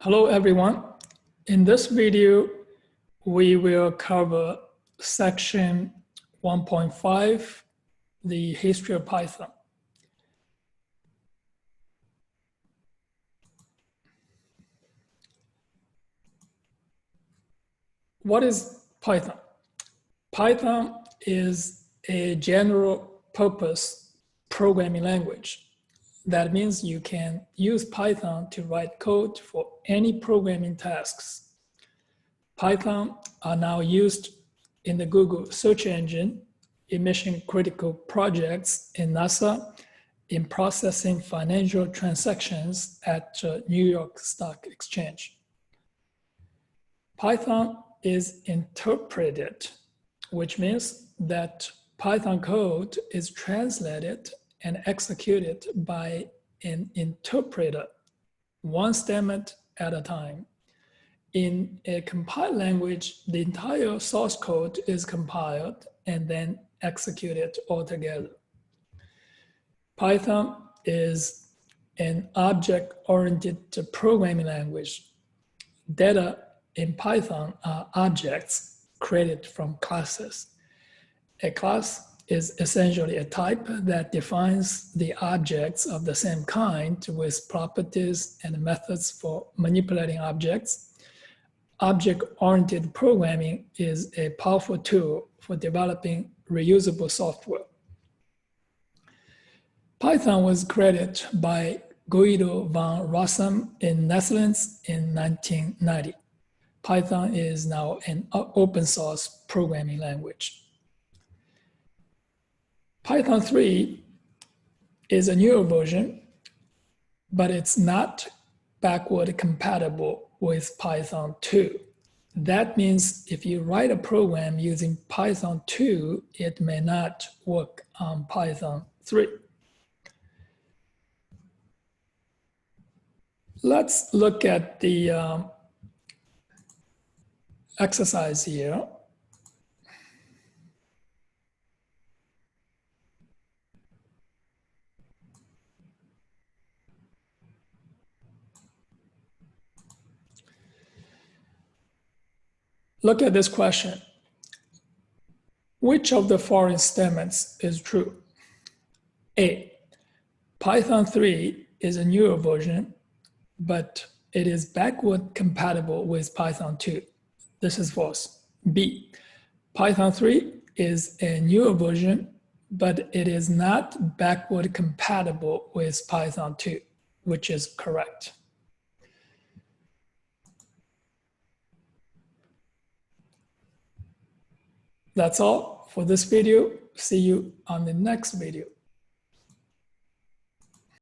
Hello everyone. In this video, we will cover section 1.5, the history of Python. What is Python? Python is a general purpose programming language. That means you can use Python to write code for any programming tasks. Python are now used in the Google search engine, in mission-critical projects in NASA, in processing financial transactions at New York Stock Exchange. Python is interpreted, which means that Python code is translated and executed by an interpreter, one statement at a time. In a compiled language, the entire source code is compiled and then executed altogether. Python is an object-oriented programming language. Data in Python are objects created from classes. A class is essentially a type that defines the objects of the same kind with properties and methods for manipulating objects. Object-oriented programming is a powerful tool for developing reusable software. Python was created by Guido van Rossum in Netherlands in 1990. Python is now an open source programming language. Python 3 is a newer version, but it's not backward compatible with Python 2. That means if you write a program using Python 2, it may not work on Python 3. Let's look at the exercise here. Look at this question. Which of the following statements is true? A, Python 3 is a newer version, but it is backward compatible with Python 2. This is false. B, Python 3 is a newer version, but it is not backward compatible with Python 2, which is correct. That's all for this video. See you on the next video.